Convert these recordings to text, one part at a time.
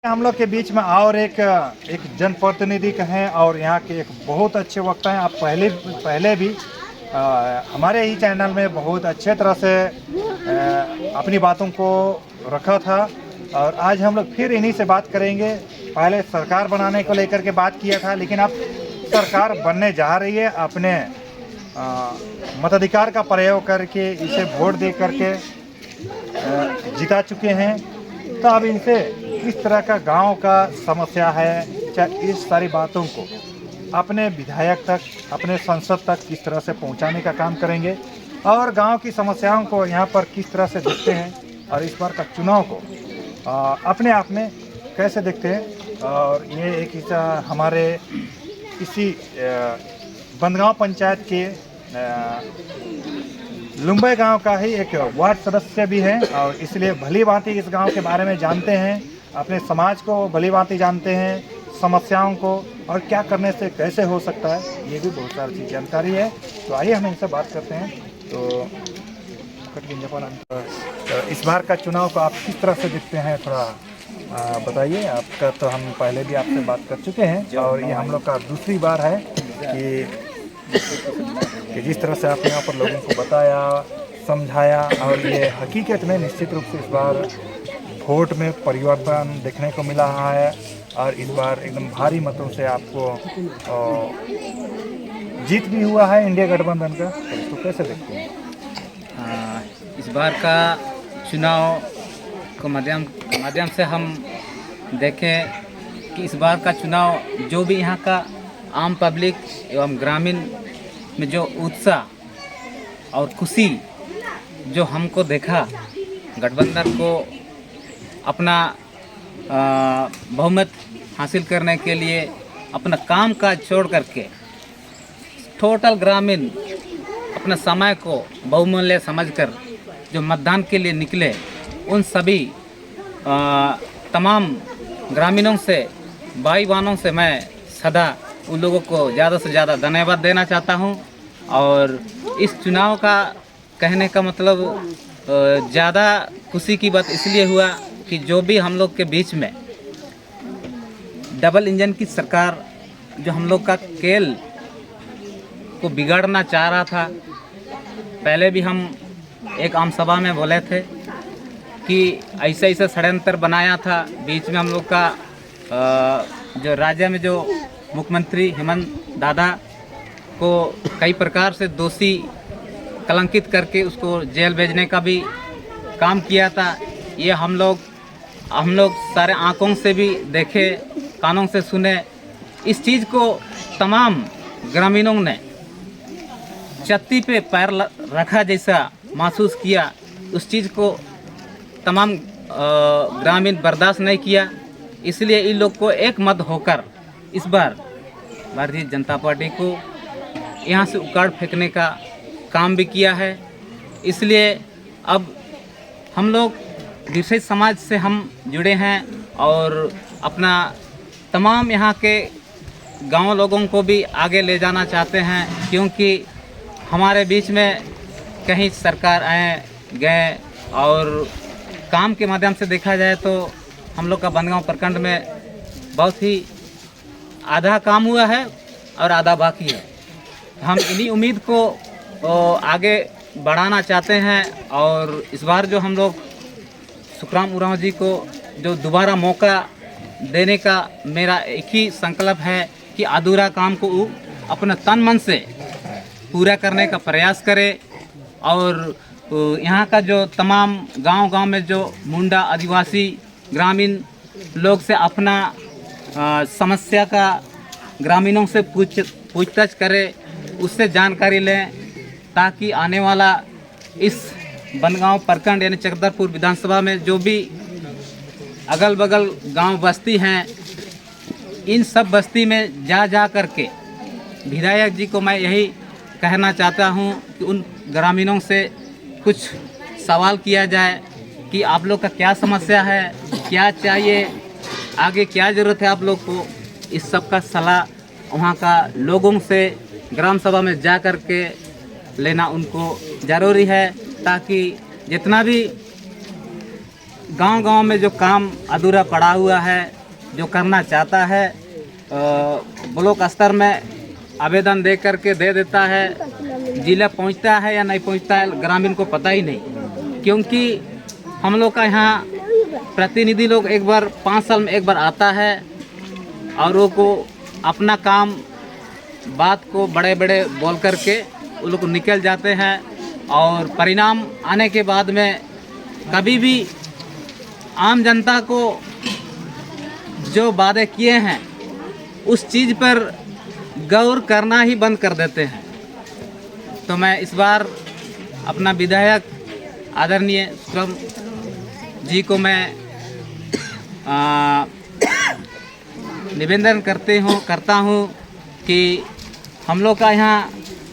हम लोग के बीच में और एक जनप्रतिनिधि कहें और यहाँ के एक बहुत अच्छे वक्ता हैं। आप पहले भी हमारे ही चैनल में बहुत अच्छे तरह से अपनी बातों को रखा था और आज हम लोग फिर इन्हीं से बात करेंगे। पहले सरकार बनाने को लेकर के बात किया था, लेकिन अब सरकार बनने जा रही है। अपने मताधिकार का प्रयोग करके इसे वोट दे करके जिता चुके हैं। तो अब इनसे किस तरह का गांव का समस्या है, चाहे इस सारी बातों को अपने विधायक तक, अपने संसद तक किस तरह से पहुंचाने का काम करेंगे और गांव की समस्याओं को यहाँ पर किस तरह से देखते हैं और इस बार का चुनाव को अपने आप में कैसे देखते हैं। और ये एक हमारे इसी बंदगांव पंचायत के लुम्बई गांव का ही एक वार्ड सदस्य भी हैं और इसलिए भली भांति इस गांव के बारे में जानते हैं, अपने समाज को भली भांति जानते हैं, समस्याओं को और क्या करने से कैसे हो सकता है, ये भी बहुत सारी चीज़ जानकारी है। तो आइए हम इनसे बात करते हैं। तो इस बार का चुनाव को आप किस तरह से देखते हैं, थोड़ा बताइए। आपका तो हम पहले भी आपसे बात कर चुके हैं और ये हम लोग का दूसरी बार है कि जिस तरह से आपने यहाँ पर लोगों को बताया, समझाया और ये हकीकत में निश्चित रूप से इस बार वोट में परिवर्तन देखने को मिला रहा है और इस बार एकदम भारी मतों से आपको जीत भी हुआ है इंडिया गठबंधन का। तो इसको कैसे देखते हैं? इस बार का चुनाव के माध्यम से हम देखें कि इस बार का चुनाव जो भी यहाँ का आम पब्लिक एवं ग्रामीण में जो उत्साह और खुशी जो हमको देखा, गठबंधन को अपना बहुमत हासिल करने के लिए अपना काम काज छोड़ करके टोटल ग्रामीण अपना समय को बहुमूल्य समझकर जो मतदान के लिए निकले, उन सभी तमाम ग्रामीणों से, भाई बहनों से मैं सदा उन लोगों को ज़्यादा से ज़्यादा धन्यवाद देना चाहता हूं। और इस चुनाव का कहने का मतलब ज़्यादा खुशी की बात इसलिए हुआ कि जो भी हम लोग के बीच में डबल इंजन की सरकार जो हम लोग का खेल को बिगाड़ना चाह रहा था, पहले भी हम एक आम सभा में बोले थे कि ऐसे ऐसे षड्यंत्र बनाया था। बीच में हम लोग का जो राज्य में जो मुख्यमंत्री हेमंत दादा को कई प्रकार से दोषी कलंकित करके उसको जेल भेजने का भी काम किया था। ये हम लोग सारे आंखों से भी देखे, कानों से सुने। इस चीज़ को तमाम ग्रामीणों ने छत्ती पे पैर रखा जैसा महसूस किया। उस चीज़ को तमाम ग्रामीण बर्दाश्त नहीं किया, इसलिए इन लोग को एक मत होकर इस बार भारतीय जनता पार्टी को यहाँ से उखाड़ फेंकने का काम भी किया है। इसलिए अब हम लोग विशेष समाज से हम जुड़े हैं और अपना तमाम यहाँ के गांव लोगों को भी आगे ले जाना चाहते हैं, क्योंकि हमारे बीच में कहीं सरकार आए गए और काम के माध्यम से देखा जाए तो हम लोग का बंदगांव प्रखंड में बहुत ही आधा काम हुआ है और आधा बाकी है। हम इन्हीं उम्मीद को आगे बढ़ाना चाहते हैं और इस बार जो हम लोग सुखराम उरांव जी को जो दोबारा मौका देने का मेरा एक ही संकल्प है कि अधूरा काम को अपना तन मन से पूरा करने का प्रयास करे। और यहाँ का जो तमाम गांव में जो मुंडा आदिवासी ग्रामीण लोग से अपना समस्या का ग्रामीणों से पूछताछ करे, उससे जानकारी लें, ताकि आने वाला इस बंदगांव प्रखंड यानी चक्रधरपुर विधानसभा में जो भी अगल बगल गांव बस्ती हैं, इन सब बस्ती में जा करके विधायक जी को मैं यही कहना चाहता हूं कि उन ग्रामीणों से कुछ सवाल किया जाए कि आप लोग का क्या समस्या है, क्या चाहिए, आगे क्या ज़रूरत है आप लोग को। इस सब का सलाह वहाँ का लोगों से ग्राम सभा में जा कर के लेना उनको ज़रूरी है, ताकि जितना भी गांव-गांव में जो काम अधूरा पड़ा हुआ है, जो करना चाहता है ब्लॉक स्तर में आवेदन दे करके दे देता है, जिला पहुंचता है या नहीं पहुंचता है ग्रामीण को पता ही नहीं। क्योंकि हम लोग का यहाँ प्रतिनिधि लोग एक बार 5 साल में एक बार आता है और वो को अपना काम बात को बड़े बड़े बोल करके वो लोग निकल जाते हैं और परिणाम आने के बाद में कभी भी आम जनता को जो वादे किए हैं उस चीज़ पर गौर करना ही बंद कर देते हैं। तो मैं इस बार अपना विधायक आदरणीय सुखराम जी को मैं निवेदन करता हूँ कि हम लोग का यहाँ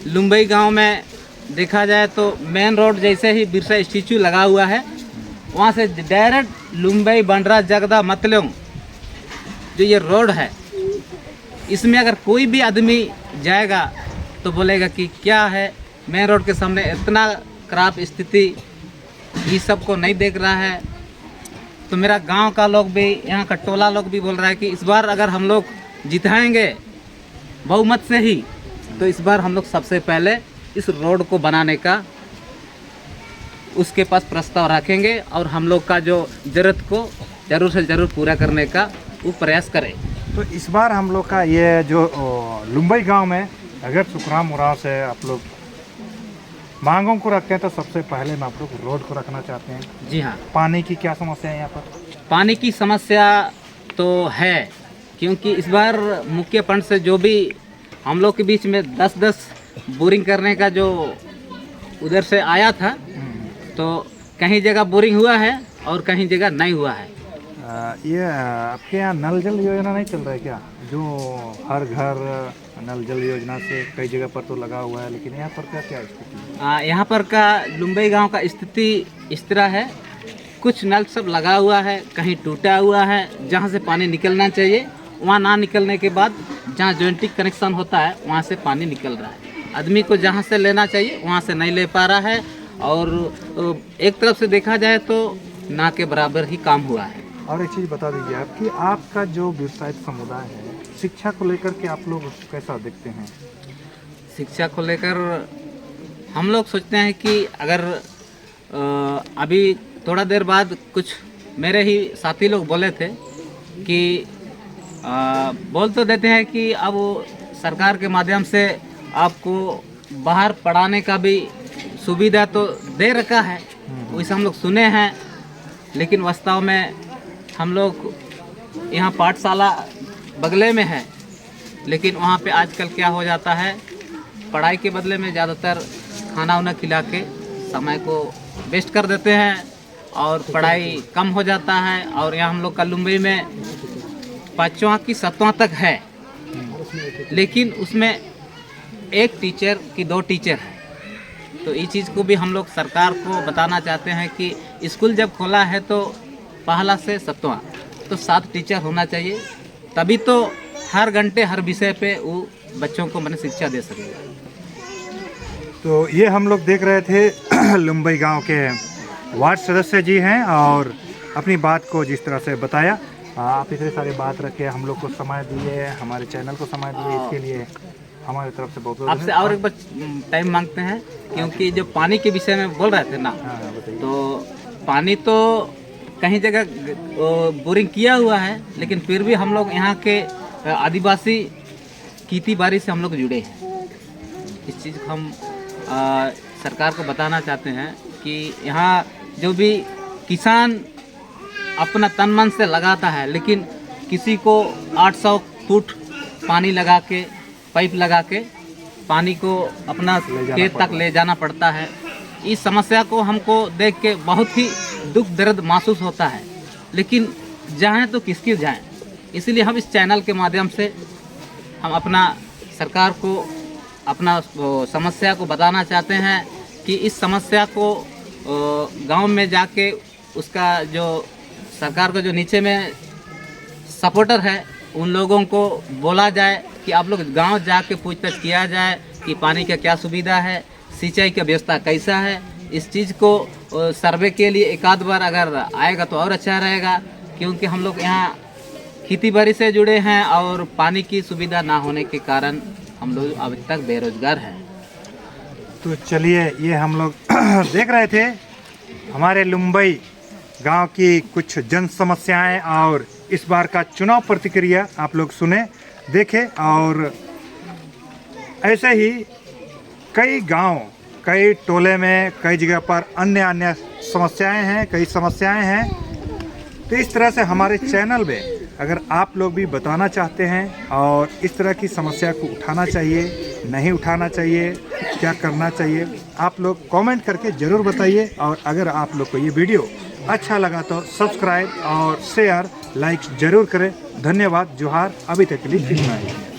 लुम्बई गांव में देखा जाए तो मेन रोड जैसे ही बिरसा स्टैचू लगा हुआ है, वहाँ से डायरेक्ट लुम्बई बंडरा जगदा मतलों जो ये रोड है, इसमें अगर कोई भी आदमी जाएगा तो बोलेगा कि क्या है, मेन रोड के सामने इतना खराब स्थिति, ये सब को नहीं देख रहा है। तो मेरा गांव का लोग भी, यहाँ का टोला लोग भी बोल रहा है कि इस बार अगर हम लोग जिताएंगे बहुमत से ही, तो इस बार हम लोग सबसे पहले इस रोड को बनाने का उसके पास प्रस्ताव रखेंगे और हम लोग का जो ज़रूरत को ज़रूर से ज़रूर पूरा करने का वो प्रयास करें। तो इस बार हम लोग का ये जो लुम्बई गांव में अगर सुखराम उरांव से आप लोग मांगों को रखते हैं तो सबसे पहले मैं आप लोग रोड को रखना चाहते हैं। जी हाँ, पानी की क्या समस्या है यहाँ पर? पानी की समस्या तो है, क्योंकि इस बार मुख्य फंड से जो भी हम लोग के बीच में 10-10 बोरिंग करने का जो उधर से आया था, तो कहीं जगह बोरिंग हुआ है और कहीं जगह नहीं हुआ है। ये आपके यहाँ नल जल योजना नहीं चल रहा है क्या? जो हर घर नल जल योजना से कई जगह पर तो लगा हुआ है, लेकिन यहाँ पर क्या स्थिति है? यहाँ पर का लुम्बई गांव का स्थिति इस तरह है, कुछ नल सब लगा हुआ है, कहीं टूटा हुआ है, जहाँ से पानी निकलना चाहिए वहाँ ना निकलने के बाद जहाँ जॉइंटिंग कनेक्शन होता है वहाँ से पानी निकल रहा है। आदमी को जहाँ से लेना चाहिए वहाँ से नहीं ले पा रहा है और एक तरफ से देखा जाए तो ना के बराबर ही काम हुआ है। और एक चीज़ बता दीजिए आप कि आपका जो बिरसाइत समुदाय है, शिक्षा को लेकर के आप लोग कैसा देखते हैं? शिक्षा को लेकर हम लोग सोचते हैं कि अगर अभी थोड़ा देर बाद कुछ मेरे ही साथी लोग बोले थे कि बोल तो देते हैं कि अब सरकार के माध्यम से आपको बाहर पढ़ाने का भी सुविधा तो दे रखा है, वैसे हम लोग सुने हैं, लेकिन वास्तव में हम लोग यहाँ पाठशाला बगले में है, लेकिन वहाँ पे आजकल क्या हो जाता है, पढ़ाई के बदले में ज़्यादातर खाना वाना खिला के समय को वेस्ट कर देते हैं और पढ़ाई कम हो जाता है। और यहाँ हम लोग का लुम्बई में 5वीं की 7वीं तक है, लेकिन उसमें एक टीचर की 2 टीचर है। तो इस चीज़ को भी हम लोग सरकार को बताना चाहते हैं कि स्कूल जब खोला है तो पहला से 7वां तो 7 टीचर होना चाहिए, तभी तो हर घंटे हर विषय पे वो बच्चों को मैंने शिक्षा दे सकेगा। तो ये हम लोग देख रहे थे लुम्बई गांव के वार्ड सदस्य जी हैं और अपनी बात को जिस तरह से बताया। आप इतने सारी बात रखे, हम लोग को समय दिए, हमारे चैनल को समय दिए, इसके लिए हमारी तरफ से बहुत आपसे और एक बार टाइम मांगते हैं, क्योंकि जो पानी के विषय में बोल रहे थे ना, तो पानी तो कहीं जगह बोरिंग किया हुआ है, लेकिन फिर भी हम लोग यहाँ के आदिवासी खेती बाड़ी से हम लोग जुड़े हैं। इस चीज़ को हम सरकार को बताना चाहते हैं कि यहाँ जो भी किसान अपना तन मन से लगाता है, लेकिन किसी को 800 फुट पानी लगा के, पाइप लगा के पानी को अपना खेत तक ले जाना पड़ता है। इस समस्या को हमको देख के बहुत ही दुख दर्द महसूस होता है, लेकिन जाएं तो किसकी जाएं। इसलिए हम इस चैनल के माध्यम से हम अपना सरकार को अपना समस्या को बताना चाहते हैं कि इस समस्या को गांव में जाके उसका जो सरकार को जो नीचे में सपोर्टर है उन लोगों को बोला जाए कि आप लोग गांव जाके पूछताछ किया जाए कि पानी का क्या सुविधा है, सिंचाई का व्यवस्था कैसा है, इस चीज़ को सर्वे के लिए एक आध बार अगर आएगा तो और अच्छा रहेगा, क्योंकि हम लोग यहाँ खेती बाड़ी से जुड़े हैं और पानी की सुविधा ना होने के कारण हम लोग अभी तक बेरोजगार हैं। तो चलिए, ये हम लोग देख रहे थे हमारे लुम्बई गांव की कुछ जन समस्याएं और इस बार का चुनाव प्रतिक्रिया आप लोग सुने, देखे। और ऐसे ही कई गांव, कई टोले में, कई जगह पर अन्य अन्य समस्याएं हैं, कई समस्याएं हैं। तो इस तरह से हमारे चैनल में अगर आप लोग भी बताना चाहते हैं और इस तरह की समस्या को उठाना चाहिए, नहीं उठाना चाहिए, क्या करना चाहिए, आप लोग कमेंट करके ज़रूर बताइए। और अगर आप लोग को ये वीडियो अच्छा लगा तो सब्सक्राइब और शेयर, लाइक ज़रूर करें। धन्यवाद, जोहार। अभी तक के लिए इतना ही।